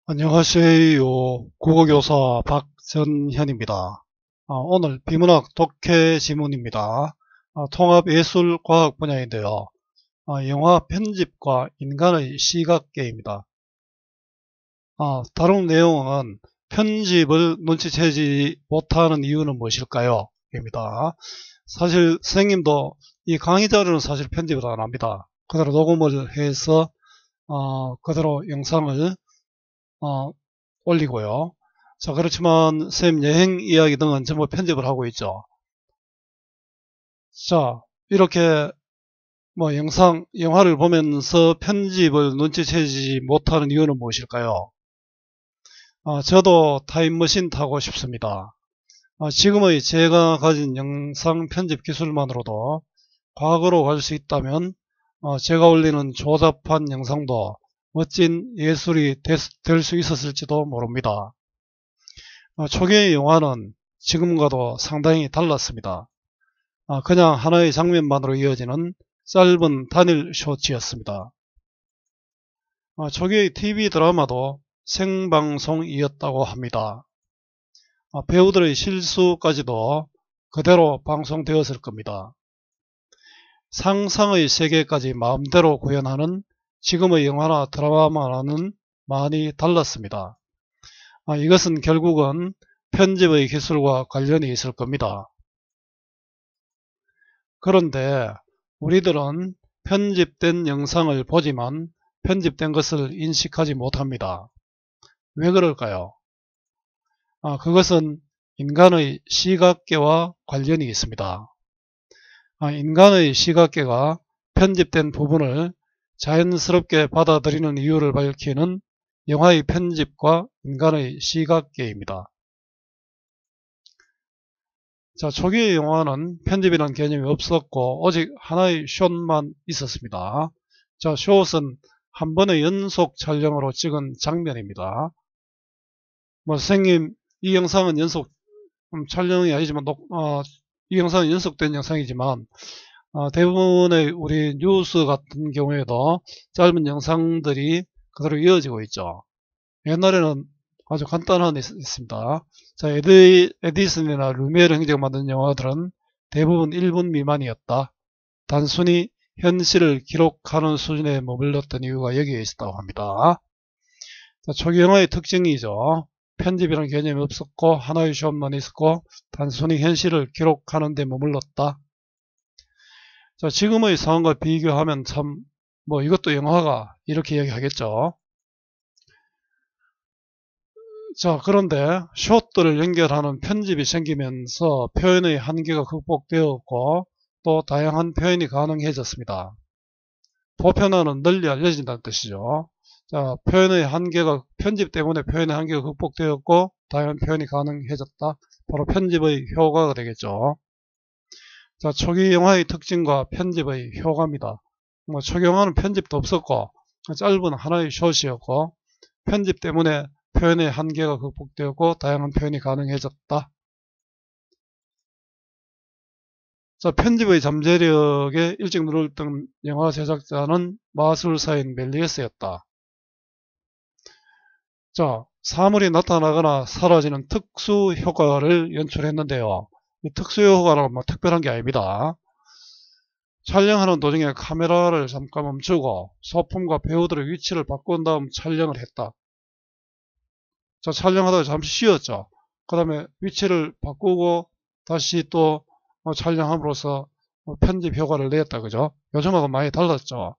안녕하세요. 국어교사 박전현입니다. 오늘 비문학 독해 지문입니다. 통합예술과학 분야인데요. 영화 편집과 인간의 시각계입니다. 다룬 내용은 편집을 눈치채지 못하는 이유는 무엇일까요? 입니다. 사실 선생님도 이 강의 자료는 사실 편집을 안 합니다. 그대로 녹음을 해서 그대로 영상을 어, 올리고요. 자, 그렇지만 쌤 여행 이야기 등은 전부 편집을 하고 있죠. 자, 이렇게 뭐 영화를 보면서 편집을 눈치채지 못하는 이유는 무엇일까요? 저도 타임머신 타고 싶습니다. 지금의 제가 가진 영상 편집 기술만으로도 과거로 갈 수 있다면 제가 올리는 조잡한 영상도 멋진 예술이 될 수 있었을지도 모릅니다. 초기의 영화는 지금과도 상당히 달랐습니다. 그냥 하나의 장면만으로 이어지는 짧은 단일 쇼츠였습니다. 초기의 TV 드라마도 생방송이었다고 합니다. 배우들의 실수까지도 그대로 방송되었을 겁니다. 상상의 세계까지 마음대로 구현하는 지금의 영화나 드라마와는 많이 달랐습니다. 이것은 결국은 편집의 기술과 관련이 있을 겁니다. 그런데 우리들은 편집된 영상을 보지만 편집된 것을 인식하지 못합니다. 왜 그럴까요? 그것은 인간의 시각계와 관련이 있습니다. 인간의 시각계가 편집된 부분을 자연스럽게 받아들이는 이유를 밝히는 영화의 편집과 인간의 시각계입니다. 자, 초기의 영화는 편집이라는 개념이 없었고 오직 하나의 숏만 있었습니다. 자, 숏은 한 번의 연속 촬영으로 찍은 장면입니다. 선생님, 이 영상은 연속 촬영이 아니지만 이 영상은 연속된 영상이지만 대부분의 우리 뉴스 같은 경우에도 짧은 영상들이 그대로 이어지고 있죠. 옛날에는 아주 간단한 있습니다. 자, 에디슨이나 루미에르 형제가 만든 영화들은 대부분 1분 미만이었다. 단순히 현실을 기록하는 수준에 머물렀던 이유가 여기에 있었다고 합니다. 자, 초기 영화의 특징이죠. 편집이라는 개념이 없었고 하나의 숏만 있었고 단순히 현실을 기록하는 데 머물렀다. 자, 지금의 상황과 비교하면 참 이것도 영화가 이렇게 이야기하겠죠. 자, 그런데 숏들을 연결하는 편집이 생기면서 표현의 한계가 극복되었고 또 다양한 표현이 가능해졌습니다. 보편화는 널리 알려진다는 뜻이죠. 자, 편집 때문에 표현의 한계가 극복되었고 다양한 표현이 가능해졌다. 바로 편집의 효과가 되겠죠. 자, 초기 영화의 특징과 편집의 효과입니다. 초기 영화는 편집도 없었고 짧은 하나의 숏이었고 편집 때문에 표현의 한계가 극복되었고 다양한 표현이 가능해졌다. 자, 편집의 잠재력에 일찍 눈을 뜬 영화 제작자는 마술사인 멜리에스였다. 자, 사물이 나타나거나 사라지는 특수 효과를 연출했는데요. 이 특수 효과는 특별한 게 아닙니다. 촬영하는 도중에 카메라를 잠깐 멈추고 소품과 배우들의 위치를 바꾼 다음 촬영을 했다. 자, 촬영하다가 잠시 쉬었죠. 그 다음에 위치를 바꾸고 다시 또 촬영함으로써 편집 효과를 냈다. 그죠? 요즘하고 많이 달랐죠.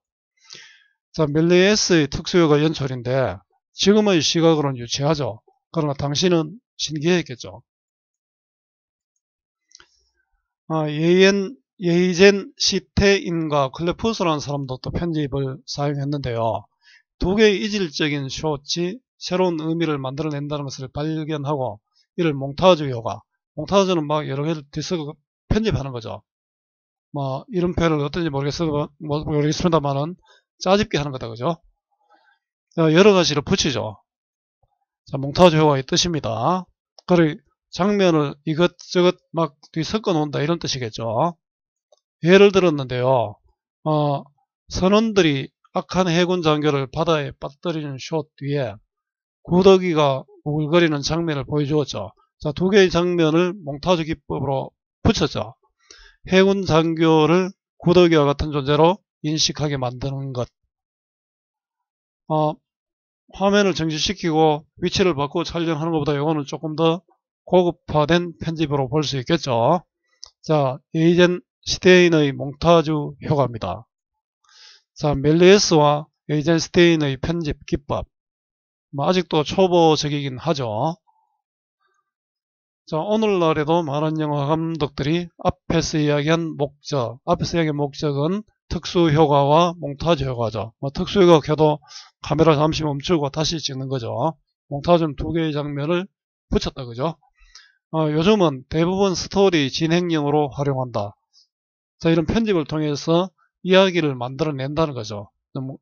자, 멜리에스의 특수효과 연출인데 지금의 시각으로는 유치하죠. 그러나 당시는 신기했겠죠. 예이젠 시테인과 클레푸스라는 사람도 또 편집을 사용했는데요. 두 개의 이질적인 숏이 새로운 의미를 만들어낸다는 것을 발견하고 이를 몽타주 효과. 몽타주는 여러 개를 뒤섞어 편집하는 거죠. 이런 표현을 어떤지 모르겠습니다만은 짜집게 하는 거다. 그죠? 여러 가지를 붙이죠. 자, 몽타주 효과의 뜻입니다. 그리고 장면을 이것저것 뒤섞어 놓는다 이런 뜻이겠죠. 예를 들었는데요. 선원들이 악한 해군 장교를 바다에 빠뜨리는 숏 뒤에 구더기가 우글거리는 장면을 보여주었죠. 자, 두 개의 장면을 몽타주 기법으로 붙였죠. 해군 장교를 구더기와 같은 존재로 인식하게 만드는 것. 화면을 정지시키고 위치를 바꾸고 촬영하는 것보다 이거는 조금 더 고급화된 편집으로 볼 수 있겠죠. 자, 에이젠스테인의 몽타주 효과입니다. 자, 멜리에스와 에이젠스테인의 편집 기법. 아직도 초보적이긴 하죠. 자, 오늘날에도 많은 영화 감독들이 앞에서 이야기한 목적은 특수 효과와 몽타주 효과죠. 특수 효과 켜도 카메라 잠시 멈추고 다시 찍는 거죠. 몽타주는 두 개의 장면을 붙였다, 그죠? 요즘은 대부분 스토리 진행용으로 활용한다. 자, 이런 편집을 통해서 이야기를 만들어낸다는 거죠.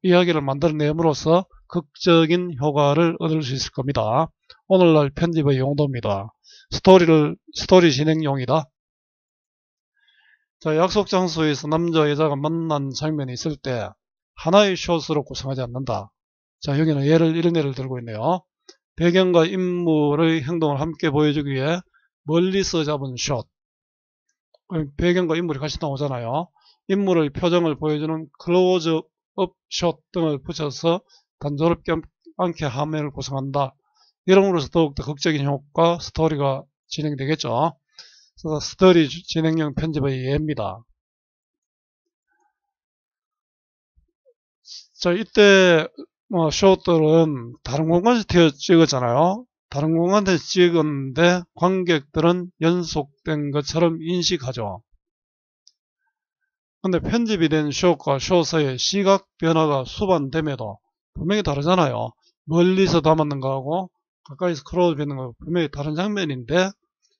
이야기를 만들어냄으로써 극적인 효과를 얻을 수 있을 겁니다. 오늘날 편집의 용도입니다. 스토리 진행용이다. 자, 약속 장소에서 남자 여자가 만난 장면이 있을 때 하나의 숏으로 구성하지 않는다. 자, 여기는 이런 예를 들고 있네요. 배경과 인물의 행동을 함께 보여주기 위해 멀리서 잡은 숏. 배경과 인물이 같이 나오잖아요. 인물의 표정을 보여주는 클로즈업 숏 등을 붙여서 단조롭지 않게 화면을 구성한다. 이름으로서 더욱더 극적인 효과, 스토리가 진행되겠죠. 그래서 스토리 진행형 편집의 예입니다. 자, 이때 숏들은 다른 공간에서 찍었잖아요. 다른 공간에서 찍었는데 관객들은 연속된 것처럼 인식하죠. 근데 편집이 된 숏과 숏의 시각 변화가 수반됨에도 분명히 다르잖아요. 멀리서 담았는 거하고 가까이서 크로즈 되는 거 분명히 다른 장면인데,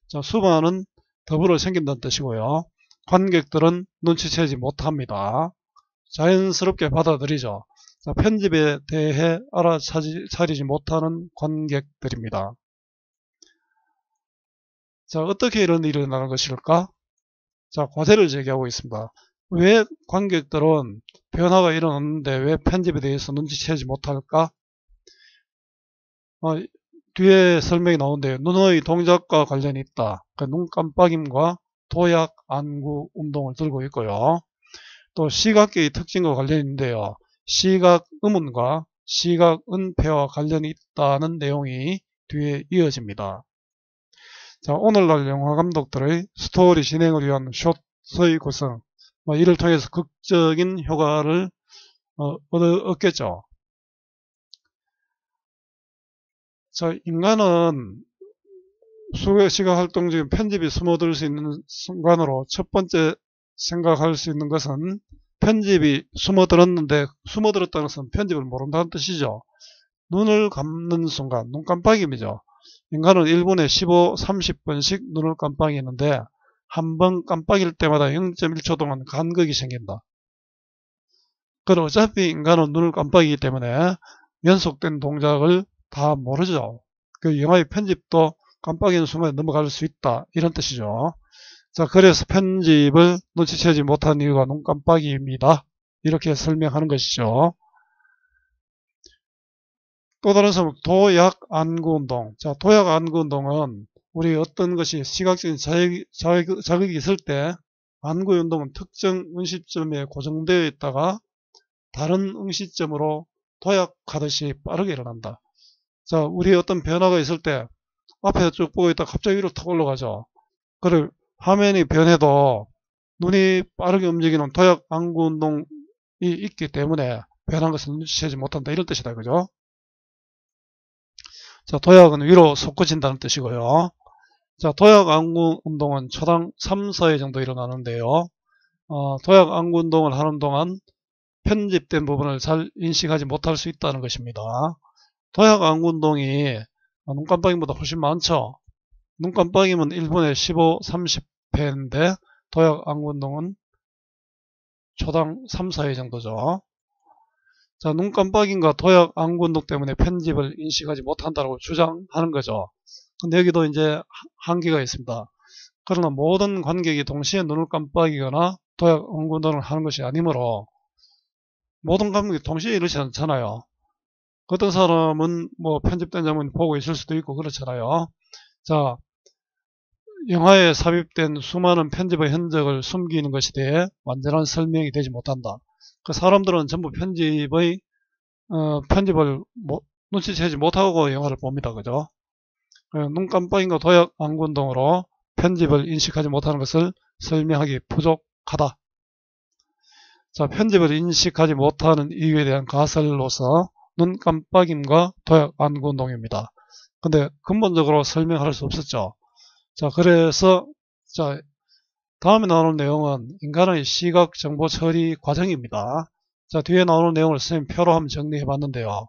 자, 수반은 더불어 생긴다는 뜻이고요. 관객들은 눈치채지 못합니다. 자연스럽게 받아들이죠. 자, 편집에 대해 알아차리지 못하는 관객들입니다. 자, 어떻게 이런 일이 일어나는 것일까? 자, 과제를 제기하고 있습니다. 왜 관객들은 변화가 일어났는데 왜 편집에 대해서 눈치채지 못할까? 뒤에 설명이 나오는데요. 눈의 동작과 관련이 있다. 그러니까 눈 깜빡임과 도약, 안구 운동을 들고 있고요. 또 시각계의 특징과 관련이 있는데요. 시각 음운과 시각 은폐와 관련이 있다는 내용이 뒤에 이어집니다. 자, 오늘날 영화 감독들의 스토리 진행을 위한 숏의 구성, 이를 통해서 극적인 효과를 얻겠죠. 자, 인간은 시각 활동 중에 편집이 숨어들 수 있는 순간으로 첫 번째 생각할 수 있는 것은 편집이 숨어들었는데, 숨어들었다는 것은 편집을 모른다는 뜻이죠. 눈을 감는 순간, 눈 깜빡임이죠. 인간은 1분에 15, 30번씩 눈을 깜빡이는데 한 번 깜빡일 때마다 0.1초 동안 간극이 생긴다. 그럼 어차피 인간은 눈을 깜빡이기 때문에 연속된 동작을 다 모르죠. 그 영화의 편집도 깜빡이는 순간에 넘어갈 수 있다, 이런 뜻이죠. 자, 그래서 편집을 눈치채지 못한 이유가 눈 깜빡이입니다. 이렇게 설명하는 것이죠. 또 다른 성분, 도약 안구 운동. 자, 도약 안구 운동은 우리 어떤 것이 시각적인 자극이 있을 때 안구 운동은 특정 응시점에 고정되어 있다가 다른 응시점으로 도약하듯이 빠르게 일어난다. 자, 우리 어떤 변화가 있을 때 앞에서 쭉 보고 있다가 갑자기 위로 탁 올라가죠. 그걸 화면이 변해도 눈이 빠르게 움직이는 도약 안구 운동이 있기 때문에 변한 것을 눈치채지 못한다, 이런 뜻이다, 그죠? 자, 도약은 위로 솟구친다는 뜻이고요. 자, 도약 안구 운동은 초당 3, 4회 정도 일어나는데요. 도약 안구 운동을 하는 동안 편집된 부분을 잘 인식하지 못할 수 있다는 것입니다. 도약 안구 운동이 눈 깜빡임보다 훨씬 많죠. 눈 깜빡이면 1분에 15, 30회인데 도약 안구 운동은 초당 3, 4회 정도죠. 자, 눈 깜빡임과 도약 안구 운동 때문에 편집을 인식하지 못한다고 주장하는 거죠. 근데 여기도 이제 한계가 있습니다. 그러나 모든 관객이 동시에 눈을 깜빡이거나 도약 안구 운동을 하는 것이 아니므로 모든 관객이 동시에 이러지 않잖아요. 어떤 사람은 뭐 편집된 장면 보고 있을 수도 있고 그렇잖아요. 자, 영화에 삽입된 수많은 편집의 흔적을 숨기는 것에 대해 완전한 설명이 되지 못한다. 그 사람들은 전부 편집을 눈치채지 못하고 영화를 봅니다. 그죠? 눈 깜빡임과 도약 안구 등으로 편집을 인식하지 못하는 것을 설명하기 부족하다. 자, 편집을 인식하지 못하는 이유에 대한 가설로서 눈 깜빡임과 도약 안구 운동입니다. 근데 근본적으로 설명할 수 없었죠. 자, 그래서 자, 다음에 나오는 내용은 인간의 시각 정보 처리 과정입니다. 자, 뒤에 나오는 내용을 선생님 표로 한번 정리해 봤는데요.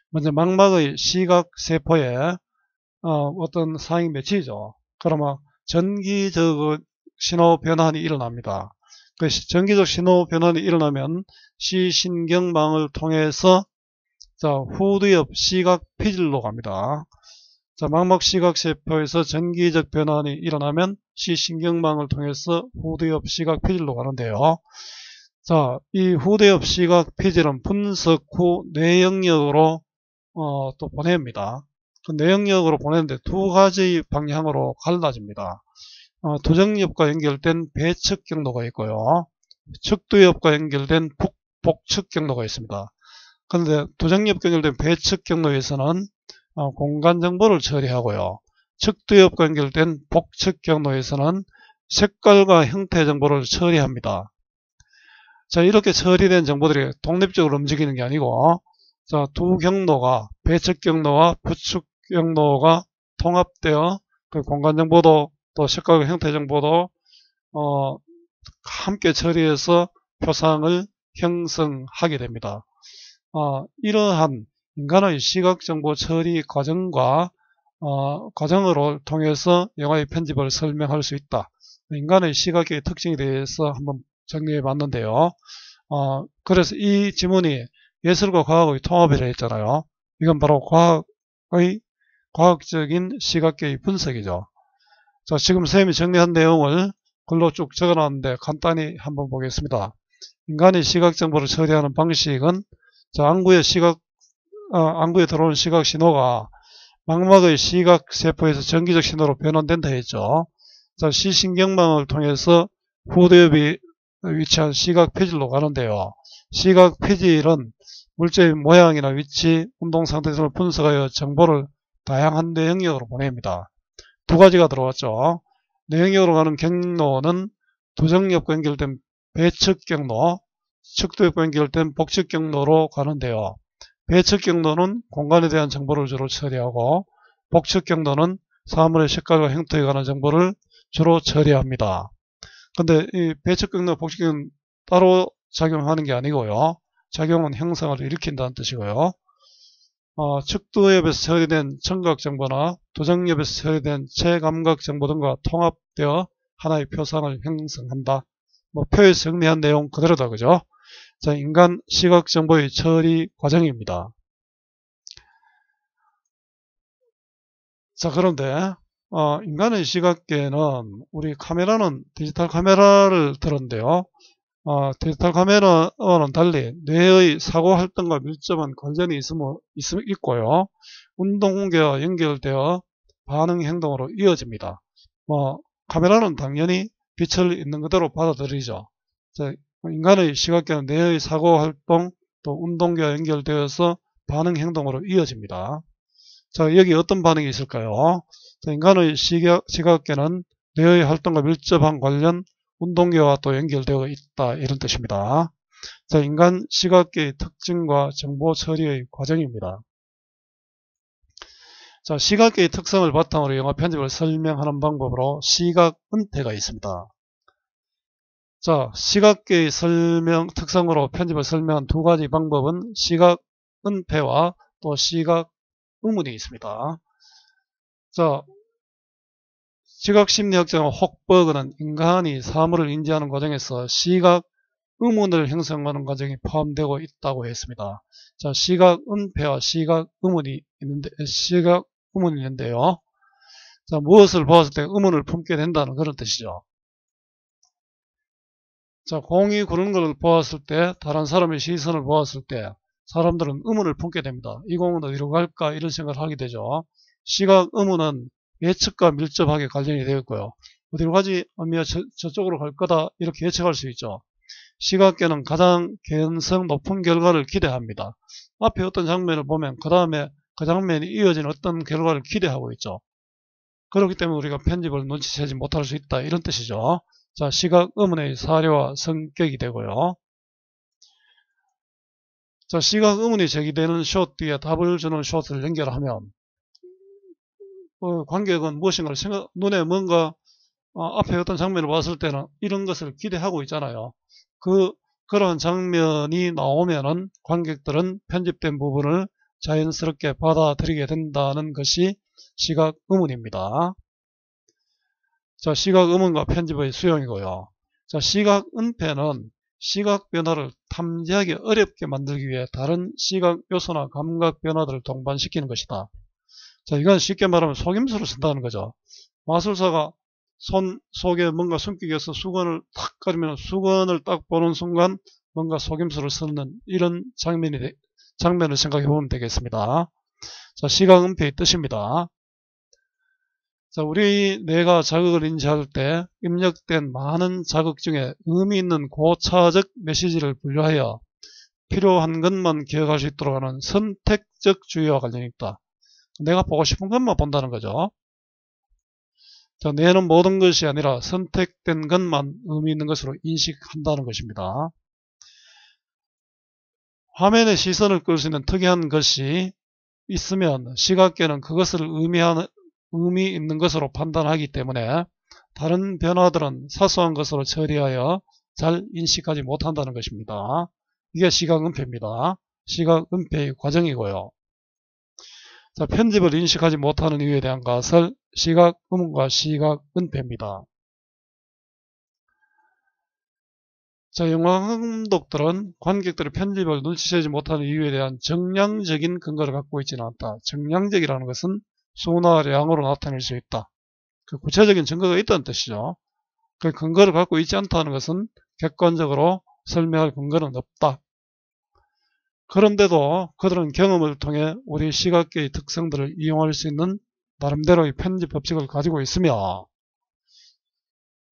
먼저 망막의 시각 세포에 어떤 사항이 맺히죠. 그러면 전기적 신호 변환이 일어납니다. 그 전기적 신호 변환이 일어나면 시신경망을 통해서 자, 후두엽 시각 피질로 갑니다. 자, 망막 시각세포에서 전기적 변환이 일어나면 시신경망을 통해서 후두엽 시각 피질로 가는데요. 자, 이 후두엽 시각 피질은 분석 후 뇌영역으로 또 보냅니다. 그 뇌영역으로 보내는데 두 가지 방향으로 갈라집니다. 두정엽과 연결된 배측 경로가 있고요. 측두엽과 연결된 복측 경로가 있습니다. 그런데 두정엽과 연결된 배측 경로에서는 공간 정보를 처리하고요. 측두엽과 연결된 복측 경로에서는 색깔과 형태 정보를 처리합니다. 자, 이렇게 처리된 정보들이 독립적으로 움직이는 게 아니고, 자, 두 경로가, 배측 경로와 부측 경로가 통합되어 그 공간 정보도 또 색깔과 형태 정보도 함께 처리해서 표상을 형성하게 됩니다. 이러한 인간의 시각정보 처리 과정과 과정으로 통해서 영화의 편집을 설명할 수 있다. 인간의 시각의 특징에 대해서 한번 정리해 봤는데요. 그래서 이 지문이 예술과 과학의 통합이라 했잖아요. 이건 바로 과학적인 시각계의 분석이죠. 자, 지금 선생님이 정리한 내용을 글로 쭉 적어놨는데 간단히 한번 보겠습니다. 인간의 시각 정보를 처리하는 방식은 자, 안구에 들어오는 시각 신호가 망막의 시각 세포에서 전기적 신호로 변환된다 했죠. 자, 시신경망을 통해서 후두엽이 위치한 시각 피질로 가는데요. 시각 피질은 물체의 모양이나 위치, 운동 상태 등을 분석하여 정보를 다양한 뇌영역으로 보냅니다. 두 가지가 들어왔죠. 뇌영역으로 가는 경로는 두정엽과 연결된 배측 경로, 측두엽과 연결된 복측 경로로 가는데요. 배측 경로는 공간에 대한 정보를 주로 처리하고 복측 경로는 사물의 색깔과 형태에 관한 정보를 주로 처리합니다. 근데 이 배측 경로, 복측 경로는 따로 작용하는 게 아니고요. 작용은 형상을 일으킨다는 뜻이고요. 측두엽에서 처리된 청각 정보나 두정엽에서 처리된 체감각 정보 등과 통합되어 하나의 표상을 형성한다. 표에서 정리한 내용 그대로다, 그죠? 자, 인간 시각 정보의 처리 과정입니다. 자, 그런데 인간의 시각계는 우리 카메라는 디지털 카메라를 들었는데요. 디지털 카메라와는 달리 뇌의 사고 활동과 밀접한 관련이 있고요. 운동계와 연결되어 반응 행동으로 이어집니다. 카메라는 당연히 빛을 있는 그대로 받아들이죠. 자, 인간의 시각계는 뇌의 사고 활동 또 운동계와 연결되어서 반응 행동으로 이어집니다. 자, 여기 어떤 반응이 있을까요? 자, 인간의 시각계는 뇌의 활동과 밀접한 관련 운동계와 또 연결되어 있다, 이런 뜻입니다. 자, 인간 시각계의 특징과 정보 처리의 과정입니다. 자, 시각계의 특성을 바탕으로 영화 편집을 설명하는 방법으로 시각 은폐가 있습니다. 자, 시각계의 특성으로 편집을 설명한 두 가지 방법은 시각 은폐와 또 시각 의문이 있습니다. 자, 시각심리학자 혹버그는 인간이 사물을 인지하는 과정에서 시각 의문을 형성하는 과정이 포함되고 있다고 했습니다. 자, 시각 은폐와 시각 의문이 있는데요. 자, 무엇을 보았을 때 의문을 품게 된다는 그런 뜻이죠. 자, 공이 구르는 걸 보았을 때, 다른 사람의 시선을 보았을 때, 사람들은 의문을 품게 됩니다. 이 공은 어디로 갈까 이런 생각을 하게 되죠. 시각 의문은 예측과 밀접하게 관련이 되어 있고요. 어디로 가지? 저쪽으로 갈 거다 이렇게 예측할 수 있죠. 시각계는 가장 개연성 높은 결과를 기대합니다. 앞에 어떤 장면을 보면 그 다음에 그 장면이 이어진 어떤 결과를 기대하고 있죠. 그렇기 때문에 우리가 편집을 눈치채지 못할 수 있다 이런 뜻이죠. 자, 시각 의문의 사례와 성격이 되고요. 자, 시각 의문이 제기되는 숏 뒤에 답을 주는 숏을 연결하면 관객은 무엇인가를 눈에 뭔가 앞에 어떤 장면을 봤을 때는 이런 것을 기대하고 있잖아요. 그런 장면이 나오면은 관객들은 편집된 부분을 자연스럽게 받아들이게 된다는 것이 시각 의문입니다. 자, 시각 의문과 편집의 수용이고요. 자, 시각 은폐는 시각 변화를 탐지하기 어렵게 만들기 위해 다른 시각 요소나 감각 변화들을 동반시키는 것이다. 자, 이건 쉽게 말하면 속임수를 쓴다는 거죠. 마술사가 손 속에 뭔가 숨기기 위해서 수건을 탁 가리면 수건을 딱 보는 순간 뭔가 속임수를 쓰는 이런 장면을 생각해 보면 되겠습니다. 자, 시각 은폐의 뜻입니다. 자, 우리 뇌가 자극을 인지할 때 입력된 많은 자극 중에 의미 있는 고차적 메시지를 분류하여 필요한 것만 기억할 수 있도록 하는 선택적 주의와 관련이 있다. 내가 보고 싶은 것만 본다는 거죠. 자, 뇌는 모든 것이 아니라 선택된 것만 의미 있는 것으로 인식한다는 것입니다. 화면에 시선을 끌 수 있는 특이한 것이 있으면 시각계는 그것을 의미 있는 것으로 판단하기 때문에 다른 변화들은 사소한 것으로 처리하여 잘 인식하지 못한다는 것입니다. 이게 시각은폐입니다. 시각은폐의 과정이고요. 자, 편집을 인식하지 못하는 이유에 대한 것을 시각의문과 시각은폐입니다. 자, 영화 감독들은 관객들의 편집을 눈치채지 못하는 이유에 대한 정량적인 근거를 갖고 있지는 않다. 정량적이라는 것은 수나 량으로 나타낼 수 있다. 그 구체적인 증거가 있다는 뜻이죠. 그 근거를 갖고 있지 않다는 것은 객관적으로 설명할 근거는 없다. 그런데도 그들은 경험을 통해 우리 시각계의 특성들을 이용할 수 있는 나름대로의 편집 법칙을 가지고 있으며,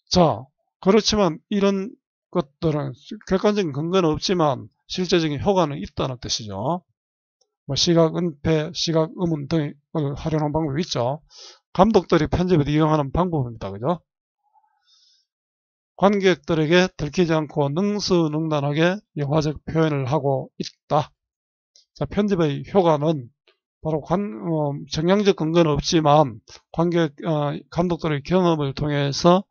자, 그렇지만 이런 것들은 객관적인 근거는 없지만 실제적인 효과는 있다는 뜻이죠. 시각 은폐, 시각 의문 등을 활용하는 방법이 있죠. 감독들이 편집을 이용하는 방법입니다. 그죠? 관객들에게 들키지 않고 능수능란하게 영화적 표현을 하고 있다. 자, 편집의 효과는 바로 정량적 근거는 없지만 감독들의 경험을 통해서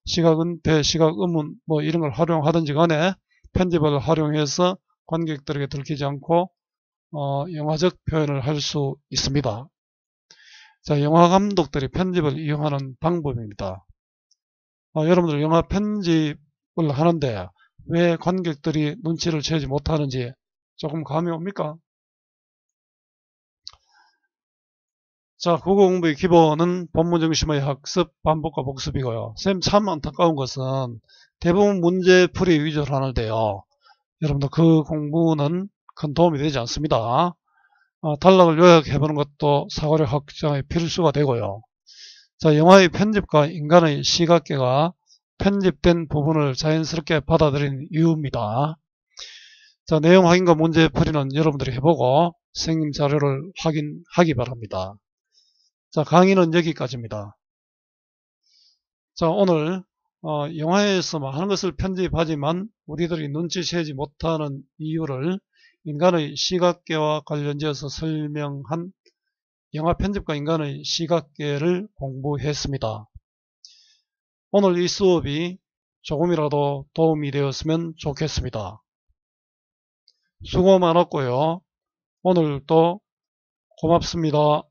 시각은폐, 시각의문 이런 걸 활용하든지 간에 편집을 활용해서 관객들에게 들키지 않고 영화적 표현을 할 수 있습니다. 자, 영화 감독들이 편집을 이용하는 방법입니다. 여러분들 영화 편집을 하는데 왜 관객들이 눈치를 채지 못하는지 조금 감이 옵니까? 자, 국어 공부의 기본은 본문 중심의 학습, 반복과 복습이고요. 쌤 참 안타까운 것은 대부분 문제풀이 위주로 하는데요. 여러분들 그 공부는 큰 도움이 되지 않습니다. 단락을 요약해보는 것도 사고력 확장의 필수가 되고요. 자, 영화의 편집과 인간의 시각계가 편집된 부분을 자연스럽게 받아들이는 이유입니다. 자, 내용 확인과 문제풀이는 여러분들이 해보고 선생님 자료를 확인하기 바랍니다. 자, 강의는 여기까지입니다. 자, 오늘 영화에서 많은 것을 편집하지만 우리들이 눈치채지 못하는 이유를 인간의 시각계와 관련지어서 설명한 영화 편집과 인간의 시각계를 공부했습니다. 오늘 이 수업이 조금이라도 도움이 되었으면 좋겠습니다. 수고 많았고요. 오늘도 고맙습니다.